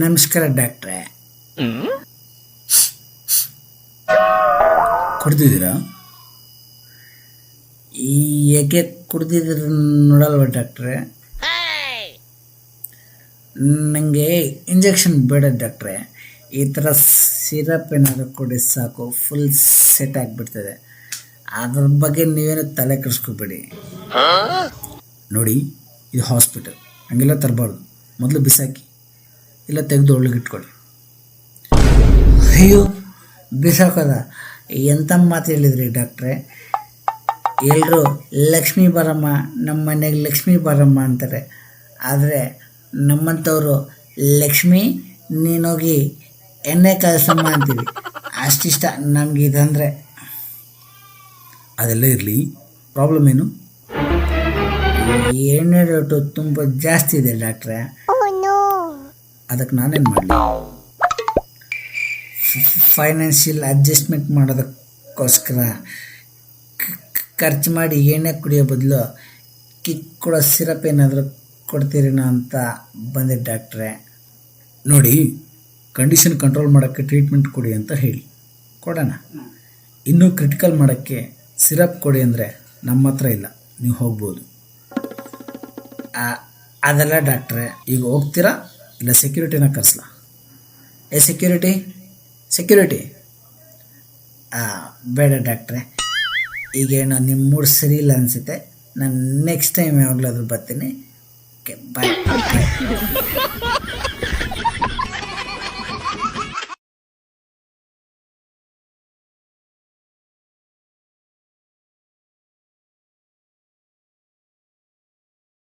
ನಮಸ್ಕಾರ ಡಾಕ್ಟ್ರೆ. ಕುಡ್ದಿದ್ದೀರಾ? ಏಕೆ ಕುಡ್ದಿದ್ದೀರ ನೋಡಲ್ವ ಡಾಕ್ಟ್ರೆ? ನನಗೆ ಇಂಜೆಕ್ಷನ್ ಬೇಡ ಡಾಕ್ಟ್ರೆ. ಈ ಥರ ಸಿರಪ್ ಏನಾದರೂ ಕೊಡಿ ಸಾಕು, ಫುಲ್ ಸೆಟ್ ಆಗಿಬಿಡ್ತದೆ. ಅದ್ರ ಬಗ್ಗೆ ನೀವೇನು ತಲೆ ಕೆಡಿಸ್ಕೋಬೇಡಿ. ನೋಡಿ, ಇದು ಹಾಸ್ಪಿಟಲ್, ಹಂಗೆಲ್ಲ ತರಬಾರ್ದು. ಮೊದಲು ಬಿಸಾಕಿ, ಇಲ್ಲ ತೆಗೆದು ಒಳಗಿಟ್ಕೊಳ್ಳಿ. ಅಯ್ಯೋ, ಬಿಸಾಕೋದ? ಎಂಥ ಮಾತು ಹೇಳಿದ್ರಿ ಡಾಕ್ಟ್ರೆ. ಎಲ್ಲರೂ ಲಕ್ಷ್ಮೀ ಬಾರಮ್ಮ, ನಮ್ಮ ಮನೆಗೆ ಲಕ್ಷ್ಮೀ ಬಾರಮ್ಮ ಅಂತಾರೆ. ಆದರೆ ನಮ್ಮಂಥವರು ಲಕ್ಷ್ಮಿ ನೀನೋಗಿ ಎಣ್ಣೆ ಕಾಯಿಸಮ್ಮ ಅಂತೀವಿ. ಅಷ್ಟಿಷ್ಟ ನಮ್ಗೆ ಇದಂದರೆ. ಅದೆಲ್ಲ ಇರಲಿ, ಪ್ರಾಬ್ಲಮ್ ಏನು? ಎಣ್ಣೆ ರೇಟು ತುಂಬ ಜಾಸ್ತಿ ಇದೆ ಡಾಕ್ಟ್ರೆ. ಅದಕ್ಕೆ ನಾನೇನು ಮಾಡಲಿ? ಫೈನಾನ್ಷಿಯಲ್ ಅಡ್ಜಸ್ಟ್ಮೆಂಟ್ ಮಾಡೋದಕ್ಕೋಸ್ಕರ ಖರ್ಚು ಮಾಡಿ ಎಣ್ಣೆ ಕುಡಿಯೋ ಬದಲು ಕಿಕ್ ಕೊಡೋ ಸಿರಪ್ ಏನಾದರೂ ಕೊಡ್ತೀರೇನೋ ಅಂತ ಬಂದೆ ಡಾಕ್ಟ್ರೆ. ನೋಡಿ, ಕಂಡೀಷನ್ ಕಂಟ್ರೋಲ್ ಮಾಡೋಕ್ಕೆ ಟ್ರೀಟ್ಮೆಂಟ್ ಕೊಡಿ ಅಂತ ಹೇಳಿ ಕೊಡೋಣ. ಇನ್ನೂ ಕ್ರಿಟಿಕಲ್ ಮಾಡೋಕ್ಕೆ ಸಿರಪ್ ಕೊಡಿ ಅಂದರೆ ನಮ್ಮ ಹತ್ರ ಇಲ್ಲ, ನೀವು ಹೋಗ್ಬೋದು. ಅದೆಲ್ಲ ಡಾಕ್ಟ್ರೆ, ಈಗ ಹೋಗ್ತೀರಾ ಇಲ್ಲ ಸೆಕ್ಯೂರಿಟಿನ ಕರೆಸ್ಲಾ? ಸೆಕ್ಯೂರಿಟಿ ಬೇಡ ಡಾಕ್ಟ್ರೆ. ಈಗೇನೋ ನಿಮ್ಮ ಮೂಡ್ ಸರಿ ಇಲ್ಲ ಅನಿಸುತ್ತೆ. ನಾನು ನೆಕ್ಸ್ಟ್ ಟೈಮ್ ಯಾವಾಗಲಾದ್ರೂ ಬರ್ತೀನಿ. ಓಕೆ, ಬಾಯ್.